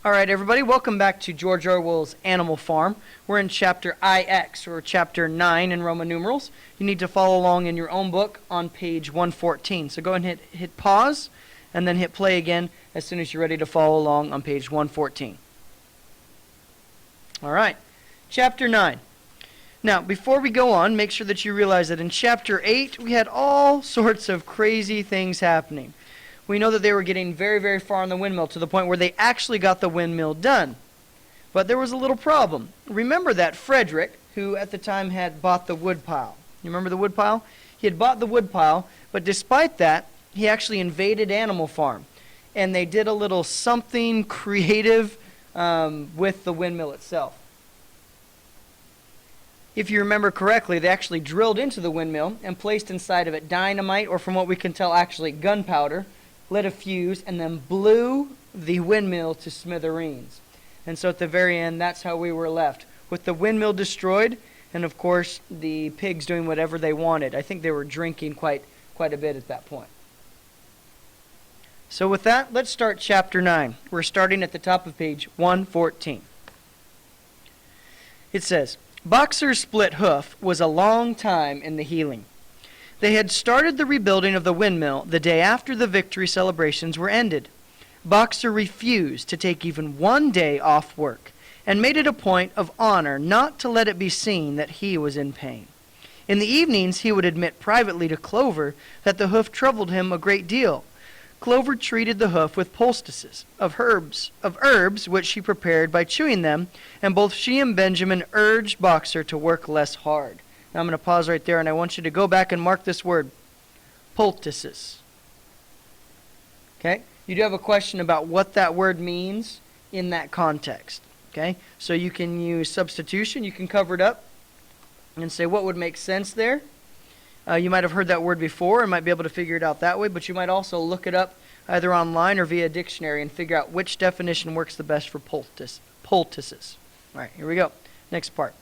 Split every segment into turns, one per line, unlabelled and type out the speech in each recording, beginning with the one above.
All right, everybody, welcome back to George Orwell's Animal Farm. We're in chapter IX, or chapter 9 in Roman numerals. You need to follow along in your own book on page 114. So go ahead and hit pause, and then hit play again as soon as you're ready to follow along on page 114. All right, chapter 9. Now, before we go on, make sure that you realize that in chapter 8, we had all sorts of crazy things happening. We know that they were getting very, very far on the windmill to the point where they actually got the windmill done. But there was a little problem. Remember that Frederick, who at the time had bought the woodpile. You remember the woodpile? He had bought the woodpile, but despite that, he actually invaded Animal Farm. And they did a little something creative with the windmill itself. If you remember correctly, they actually drilled into the windmill and placed inside of it dynamite, or from what we can tell, actually gunpowder, lit a fuse, and then blew the windmill to smithereens. And so at the very end, that's how we were left, with the windmill destroyed, and of course the pigs doing whatever they wanted. I think they were drinking quite a bit at that point. So with that, let's start chapter 9. We're starting at the top of page 114. It says, Boxer's split hoof was a long time in the healing. They had started the rebuilding of the windmill the day after the victory celebrations were ended. Boxer refused to take even one day off work, and made it a point of honor not to let it be seen that he was in pain. In the evenings he would admit privately to Clover that the hoof troubled him a great deal. Clover treated the hoof with poultices of herbs which she prepared by chewing them, and both she and Benjamin urged Boxer to work less hard. Now I'm going to pause right there, and I want you to go back and mark this word, poultices. Okay? You do have a question about what that word means in that context. Okay? So you can use substitution. You can cover it up and say what would make sense there. You might have heard that word before and might be able to figure it out that way, but you might also look it up either online or via dictionary and figure out which definition works the best for poultices. All right, here we go. Next part.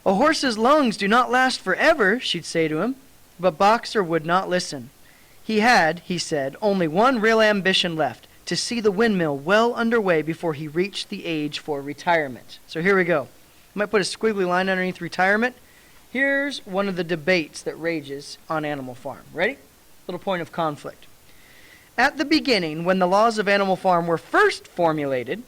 A horse's lungs do not last forever, she'd say to him, but Boxer would not listen. He had, he said, only one real ambition left, to see the windmill well underway before he reached the age for retirement. So here we go. I might put a squiggly line underneath retirement. Here's one of the debates that rages on Animal Farm. Ready? Little point of conflict. At the beginning, when the laws of Animal Farm were first formulated,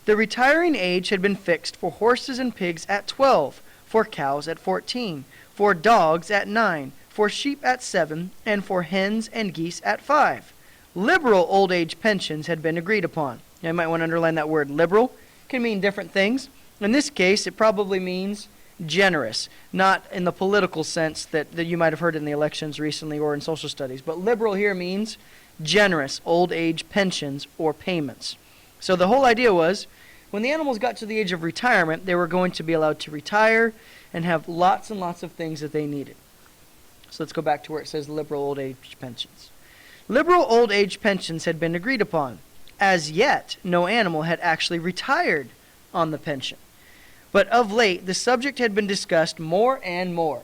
the retiring age had been fixed for horses and pigs at 12, for cows at 14, for dogs at 9, for sheep at 7, and for hens and geese at 5. Liberal old age pensions had been agreed upon. You might want to underline that word liberal. It can mean different things. In this case, it probably means generous, not in the political sense that you might have heard in the elections recently or in social studies. But liberal here means generous old age pensions or payments. So the whole idea was, when the animals got to the age of retirement, they were going to be allowed to retire and have lots and lots of things that they needed. So let's go back to where it says liberal old age pensions. Liberal old age pensions had been agreed upon. As yet, no animal had actually retired on the pension. But of late, the subject had been discussed more and more.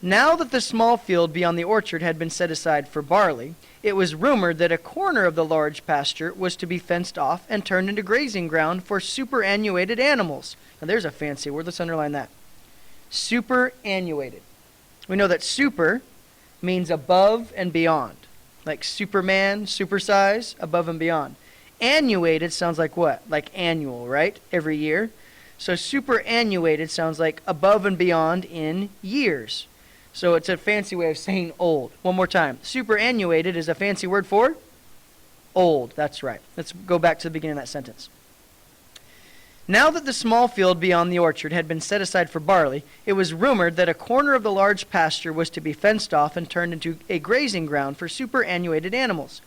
Now that the small field beyond the orchard had been set aside for barley, it was rumored that a corner of the large pasture was to be fenced off and turned into grazing ground for superannuated animals. Now there's a fancy word. Let's underline that. Superannuated. We know that super means above and beyond. Like Superman, supersize, above and beyond. Annuated sounds like what? Like annual, right? Every year. So superannuated sounds like above and beyond in years. So it's a fancy way of saying old. One more time. Superannuated is a fancy word for old. That's right. Let's go back to the beginning of that sentence. Now that the small field beyond the orchard had been set aside for barley, it was rumored that a corner of the large pasture was to be fenced off and turned into a grazing ground for superannuated animals.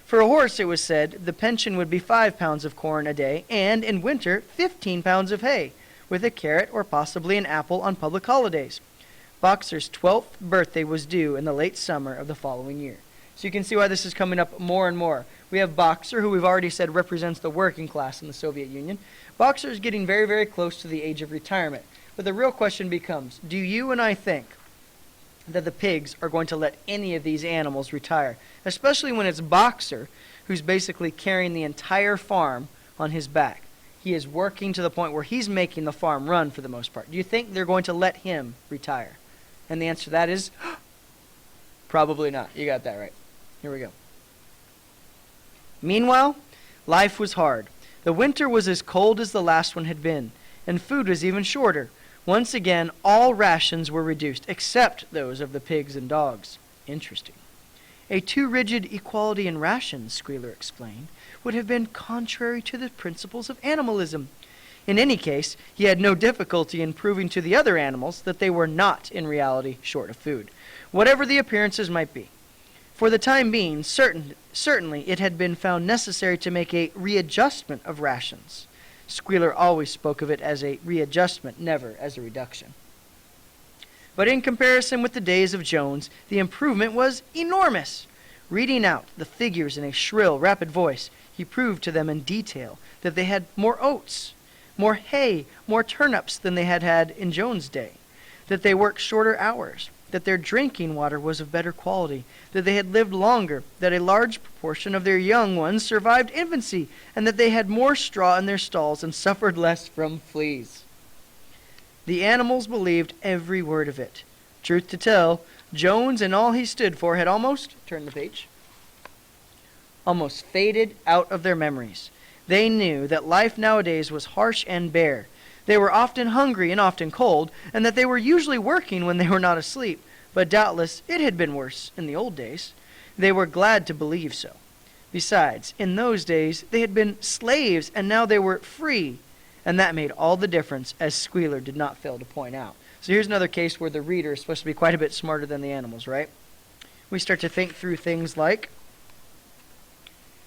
For a horse, it was said, the pension would be 5 pounds of corn a day, and in winter, 15 pounds of hay, with a carrot or possibly an apple on public holidays. Boxer's 12th birthday was due in the late summer of the following year. So you can see why this is coming up more and more. We have Boxer, who we've already said represents the working class in the Soviet Union. Boxer is getting very, very close to the age of retirement. But the real question becomes, do you and I think that the pigs are going to let any of these animals retire, especially when it's Boxer, who's basically carrying the entire farm on his back. He is working to the point where he's making the farm run for the most part. Do you think they're going to let him retire? And the answer to that is probably not. You got that right. Here we go. Meanwhile, life was hard. The winter was as cold as the last one had been, and food was even shorter. Once again, all rations were reduced, except those of the pigs and dogs. Interesting. A too rigid equality in rations, Squealer explained, would have been contrary to the principles of animalism. In any case, he had no difficulty in proving to the other animals that they were not, in reality, short of food, whatever the appearances might be. For the time being, certainly it had been found necessary to make a readjustment of rations. Squealer always spoke of it as a readjustment, never as a reduction. But in comparison with the days of Jones, the improvement was enormous. Reading out the figures in a shrill, rapid voice, he proved to them in detail that they had more oats, more hay, more turnips than they had had in Jones' day, that they worked shorter hours, that their drinking water was of better quality, that they had lived longer, that a large proportion of their young ones survived infancy, and that they had more straw in their stalls and suffered less from fleas. The animals believed every word of it. Truth to tell, Jones and all he stood for had almost faded out of their memories. They knew that life nowadays was harsh and bare. They were often hungry and often cold, and that they were usually working when they were not asleep. But doubtless it had been worse in the old days. They were glad to believe so. Besides, in those days they had been slaves, and now they were free. And that made all the difference, as Squealer did not fail to point out. So here's another case where the reader is supposed to be quite a bit smarter than the animals, right? We start to think through things like,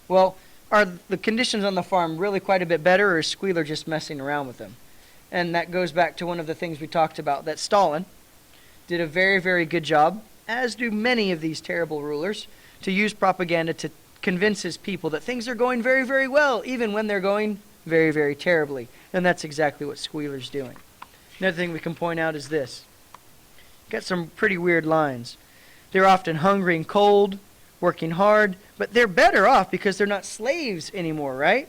well, are the conditions on the farm really quite a bit better, or is Squealer just messing around with them? And that goes back to one of the things we talked about, that Stalin did a very, very good job, as do many of these terrible rulers, to use propaganda to convince his people that things are going very, very well, even when they're going very, very terribly. And that's exactly what Squealer's doing. Another thing we can point out is this. Got some pretty weird lines. They're often hungry and cold, working hard, but they're better off because they're not slaves anymore, right?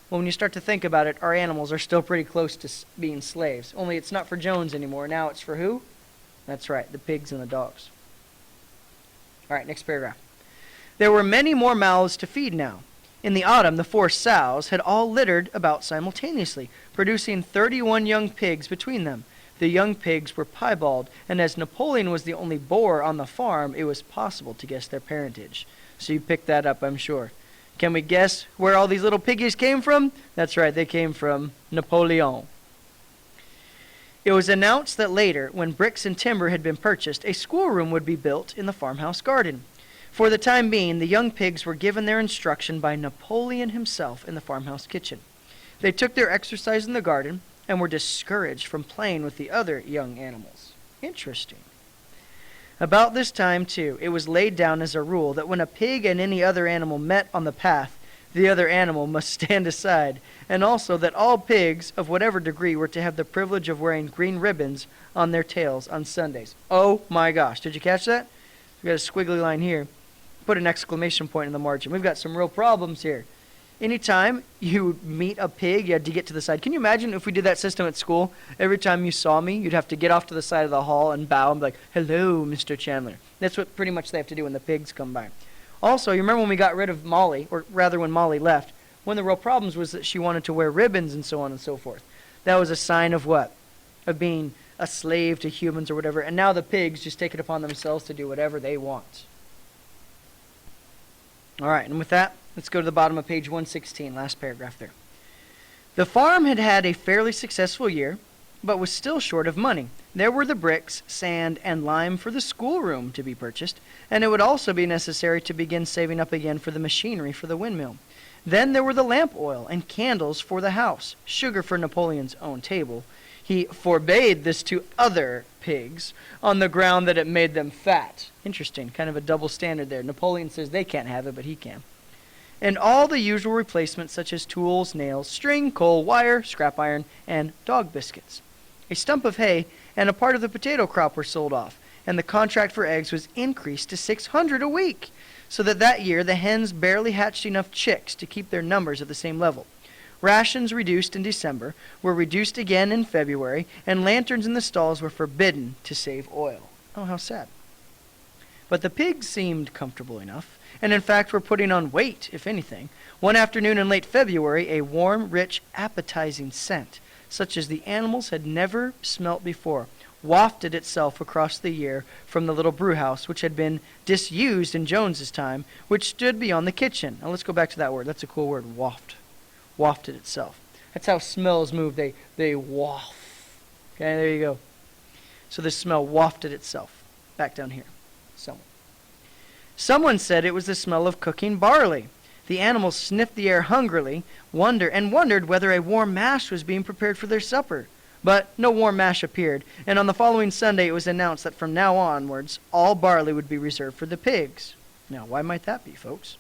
Well, when you start to think about it, our animals are still pretty close to being slaves. Only it's not for Jones anymore. Now it's for who? That's right, the pigs and the dogs. All right, next paragraph. There were many more mouths to feed now. In the autumn, the 4 sows had all littered about simultaneously, producing 31 young pigs between them. The young pigs were piebald, and as Napoleon was the only boar on the farm, it was possible to guess their parentage. So you picked that up, I'm sure. Can we guess where all these little piggies came from? That's right, they came from Napoleon. It was announced that later, when bricks and timber had been purchased, a schoolroom would be built in the farmhouse garden. For the time being, the young pigs were given their instruction by Napoleon himself in the farmhouse kitchen. They took their exercise in the garden and were discouraged from playing with the other young animals. Interesting. About this time, too, it was laid down as a rule that when a pig and any other animal met on the path, the other animal must stand aside, and also that all pigs of whatever degree were to have the privilege of wearing green ribbons on their tails on Sundays. Oh my gosh, did you catch that? We've got a squiggly line here. Put an exclamation point in the margin. We've got some real problems here. Anytime you meet a pig, you had to get to the side. Can you imagine if we did that system at school? Every time you saw me, you'd have to get off to the side of the hall and bow and be like, "Hello, Mr. Chandler." That's what pretty much they have to do when the pigs come by. Also, you remember when we got rid of Molly, or rather when Molly left, one of the real problems was that she wanted to wear ribbons and so on and so forth. That was a sign of what? Of being a slave to humans or whatever. And now the pigs just take it upon themselves to do whatever they want. All right, and with that, let's go to the bottom of page 116, last paragraph there. The farm had had a fairly successful year, but was still short of money. There were the bricks, sand, and lime for the schoolroom to be purchased, and it would also be necessary to begin saving up again for the machinery for the windmill. Then there were the lamp oil and candles for the house, sugar for Napoleon's own table. He forbade this to other pigs on the ground that it made them fat. Interesting, kind of a double standard there. Napoleon says they can't have it, but he can. And all the usual replacements such as tools, nails, string, coal, wire, scrap iron, and dog biscuits. A stump of hay and a part of the potato crop were sold off, and the contract for eggs was increased to 600 a week. so that year the hens barely hatched enough chicks to keep their numbers at the same level. Rations reduced in December, were reduced again in February, and lanterns in the stalls were forbidden to save oil. Oh, how sad. But the pigs seemed comfortable enough, and in fact were putting on weight, if anything. One afternoon in late February, a warm, rich, appetizing scent, such as the animals had never smelt before, wafted itself across the year from the little brew house, which had been disused in Jones's time, which stood beyond the kitchen. Now let's go back to that word. That's a cool word, waft. Wafted itself. That's how smells move. They waft. Okay, there you go. So the smell wafted itself back down here. Someone said it was the smell of cooking barley. The animals sniffed the air hungrily, wondered whether a warm mash was being prepared for their supper. But no warm mash appeared, and on the following Sunday it was announced that from now onwards all barley would be reserved for the pigs. Now, why might that be, folks?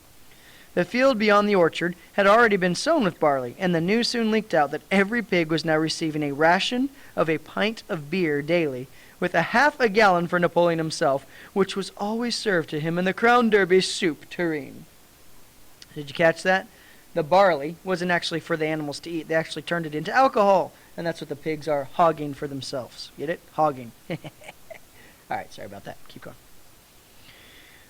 The field beyond the orchard had already been sown with barley, and the news soon leaked out that every pig was now receiving a ration of a pint of beer daily, with a half a gallon for Napoleon himself, which was always served to him in the Crown Derby soup tureen. Did you catch that? The barley wasn't actually for the animals to eat. They actually turned it into alcohol, and that's what the pigs are hogging for themselves. Get it? Hogging. All right, sorry about that. Keep going.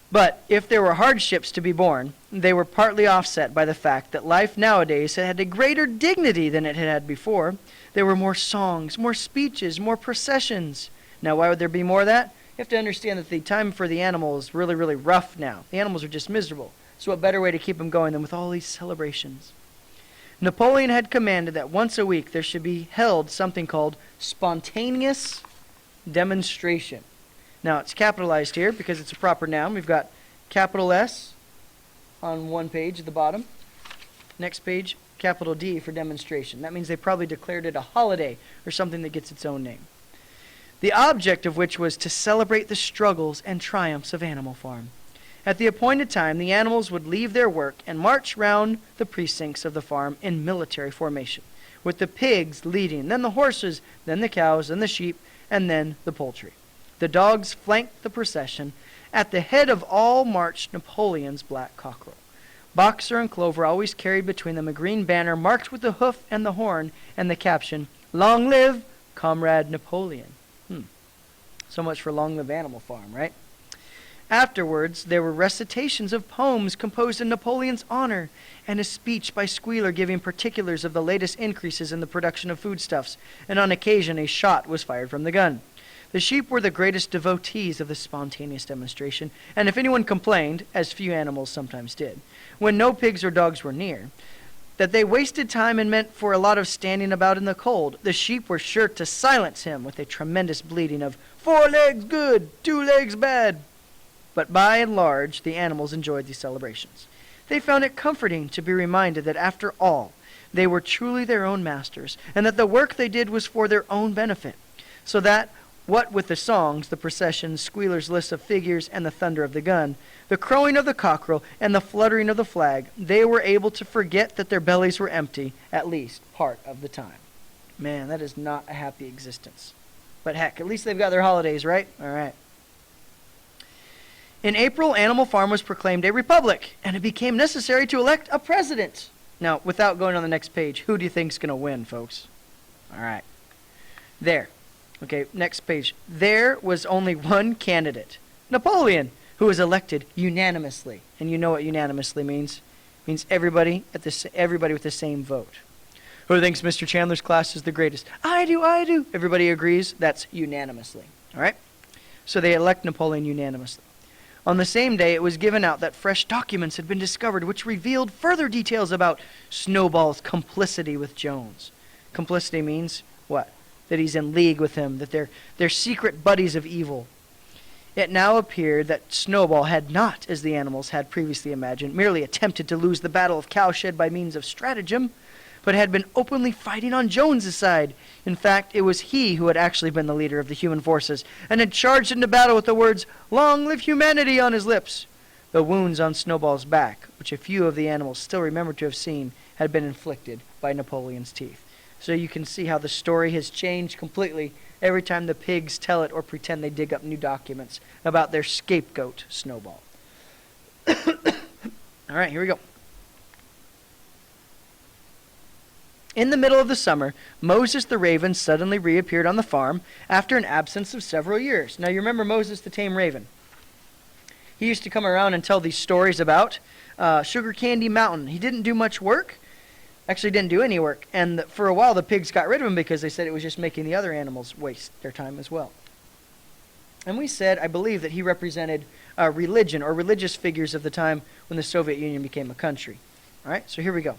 But if there were hardships to be borne, they were partly offset by the fact that life nowadays had a greater dignity than it had had before. There were more songs, more speeches, more processions. Now, why would there be more of that? You have to understand that the time for the animals is really, really rough now. The animals are just miserable. So what better way to keep them going than with all these celebrations? Napoleon had commanded that once a week there should be held something called spontaneous demonstration. Now, it's capitalized here because it's a proper noun. We've got capital S on one page at the bottom. Next page, capital D for demonstration. That means they probably declared it a holiday or something that gets its own name. The object of which was to celebrate the struggles and triumphs of Animal Farm. At the appointed time, the animals would leave their work and march round the precincts of the farm in military formation, with the pigs leading, then the horses, then the cows, then the sheep, and then the poultry. The dogs flanked the procession. At the head of all marched Napoleon's black cockerel. Boxer and Clover always carried between them a green banner marked with the hoof and the horn, and the caption, "Long live Comrade Napoleon." So much for Long Live Animal Farm, right? Afterwards, there were recitations of poems composed in Napoleon's honor, and a speech by Squealer giving particulars of the latest increases in the production of foodstuffs, and on occasion a shot was fired from the gun. The sheep were the greatest devotees of the spontaneous demonstration, and if anyone complained, as few animals sometimes did, when no pigs or dogs were near, that they wasted time and meant for a lot of standing about in the cold, the sheep were sure to silence him with a tremendous bleating of 4 legs good, 2 legs bad. But by and large, the animals enjoyed these celebrations. They found it comforting to be reminded that after all, they were truly their own masters, and that the work they did was for their own benefit. So that, what with the songs, the processions, Squealer's list of figures, and the thunder of the gun, the crowing of the cockerel, and the fluttering of the flag, they were able to forget that their bellies were empty, at least part of the time. Man, that is not a happy existence. But heck, at least they've got their holidays, right? All right. In April, Animal Farm was proclaimed a republic, and it became necessary to elect a president. Now, without going on the next page, who do you think's going to win, folks? All right. There. Okay, next page. There was only one candidate, Napoleon, who was elected unanimously. And you know what unanimously means? It means everybody with the same vote. Who thinks Mr. Chandler's class is the greatest? I do. Everybody agrees. That's unanimously. All right? So they elect Napoleon unanimously. On the same day, it was given out that fresh documents had been discovered which revealed further details about Snowball's complicity with Jones. Complicity means what? That he's in league with him, that they're secret buddies of evil. It now appeared that Snowball had not, as the animals had previously imagined, merely attempted to lose the Battle of Cowshed by means of stratagem, but had been openly fighting on Jones's side. In fact, it was he who had actually been the leader of the human forces, and had charged into battle with the words, "Long live humanity," on his lips. The wounds on Snowball's back, which a few of the animals still remembered to have seen, had been inflicted by Napoleon's teeth. So you can see how the story has changed completely every time the pigs tell it or pretend they dig up new documents about their scapegoat, Snowball. All right, here we go. In the middle of the summer, Moses the raven suddenly reappeared on the farm after an absence of several years. Now, you remember Moses the tame raven. He used to come around and tell these stories about Sugar Candy Mountain. He didn't do much work. Actually, didn't do any work. And for a while, the pigs got rid of him because they said it was just making the other animals waste their time as well. And we said, I believe, that he represented religion or religious figures of the time when the Soviet Union became a country. All right, so here we go.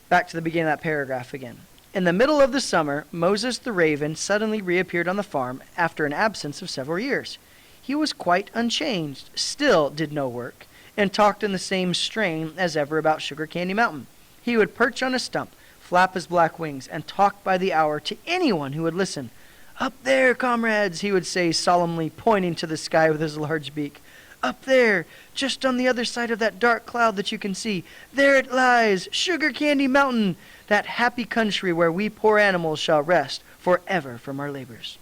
Back to the beginning of that paragraph again. In the middle of the summer, Moses the raven suddenly reappeared on the farm after an absence of several years. He was quite unchanged, still did no work, and talked in the same strain as ever about Sugar Candy Mountain. He would perch on a stump, flap his black wings, and talk by the hour to anyone who would listen. "Up there, comrades," he would say solemnly, pointing to the sky with his large beak. "Up there, just on the other side of that dark cloud that you can see, there it lies, Sugar Candy Mountain, that happy country where we poor animals shall rest forever from our labors."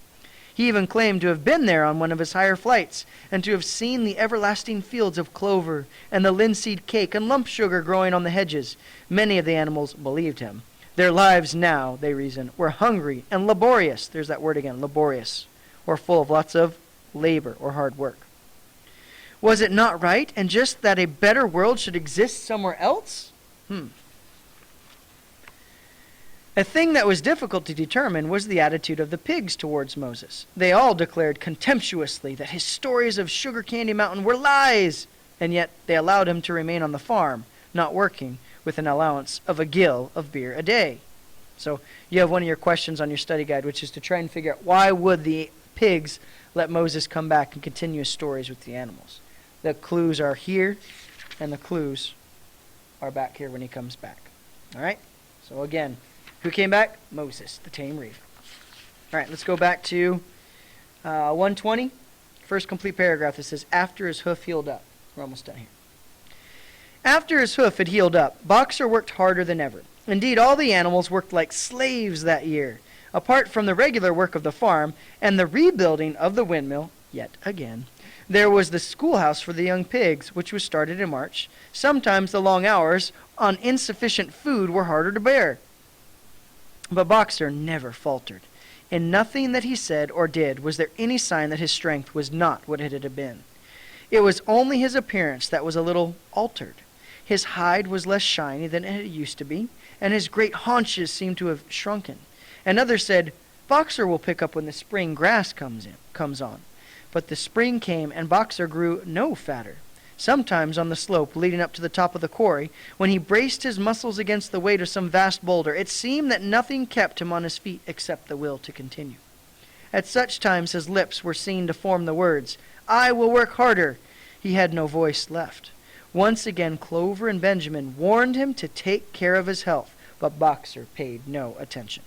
He even claimed to have been there on one of his higher flights, and to have seen the everlasting fields of clover, and the linseed cake and lump sugar growing on the hedges. Many of the animals believed him. Their lives now, they reasoned, were hungry and laborious. There's that word again, laborious, or full of lots of labor or hard work. Was it not right and just that a better world should exist somewhere else? A thing that was difficult to determine was the attitude of the pigs towards Moses. They all declared contemptuously that his stories of Sugar Candy Mountain were lies, and yet they allowed him to remain on the farm, not working, with an allowance of a gill of beer a day. So you have one of your questions on your study guide, which is to try and figure out why would the pigs let Moses come back and continue his stories with the animals. The clues are here, and the clues are back here when he comes back. All right? So again, who came back? Moses, the tame raven. All right, let's go back to 120. First complete paragraph that says, after his hoof healed up. We're almost done here. After his hoof had healed up, Boxer worked harder than ever. Indeed, all the animals worked like slaves that year. Apart from the regular work of the farm and the rebuilding of the windmill, yet again, there was the schoolhouse for the young pigs, which was started in March. Sometimes the long hours on insufficient food were harder to bear. But Boxer never faltered. In nothing that he said or did was there any sign that his strength was not what it had been. It was only his appearance that was a little altered. His hide was less shiny than it used to be, and his great haunches seemed to have shrunken. And others said, Boxer will pick up when the spring grass comes on. But the spring came, and Boxer grew no fatter. Sometimes on the slope leading up to the top of the quarry, when he braced his muscles against the weight of some vast boulder, it seemed that nothing kept him on his feet except the will to continue. At such times his lips were seen to form the words, "I will work harder." He had no voice left. Once again Clover and Benjamin warned him to take care of his health, but Boxer paid no attention.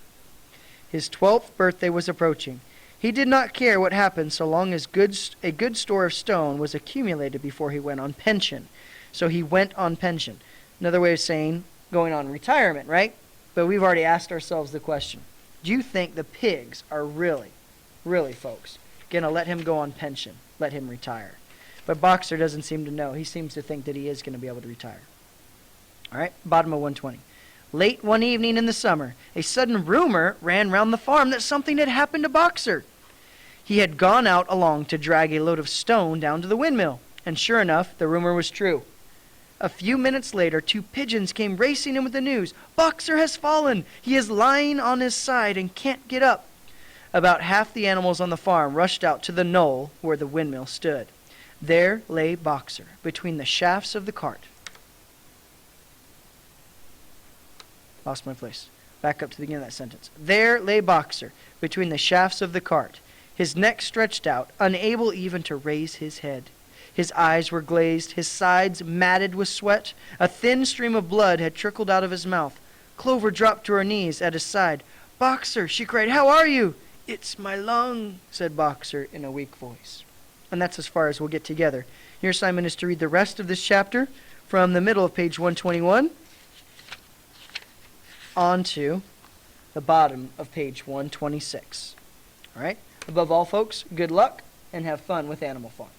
His 12th birthday was approaching. He did not care what happened so long as a good store of stone was accumulated before he went on pension. So he went on pension. Another way of saying going on retirement, right? But we've already asked ourselves the question, do you think the pigs are really, folks, going to let him go on pension, let him retire? But Boxer doesn't seem to know. He seems to think that he is going to be able to retire. All right, bottom of 120. Late one evening in the summer, a sudden rumor ran round the farm that something had happened to Boxer. He had gone out along to drag a load of stone down to the windmill, and sure enough, the rumor was true. A few minutes later, 2 pigeons came racing in with the news. Boxer has fallen. He is lying on his side and can't get up. About half the animals on the farm rushed out to the knoll where the windmill stood. There lay Boxer between the shafts of the cart. Lost my place. Back up to the beginning of that sentence. There lay Boxer between the shafts of the cart, his neck stretched out, unable even to raise his head. His eyes were glazed, his sides matted with sweat. A thin stream of blood had trickled out of his mouth. Clover dropped to her knees at his side. "Boxer," she cried, "how are you?" "It's my lung," said Boxer in a weak voice. And that's as far as we'll get together. Your assignment is to read the rest of this chapter from the middle of page 121 on to the bottom of page 126. All right? Above all, folks, good luck and have fun with Animal Farm.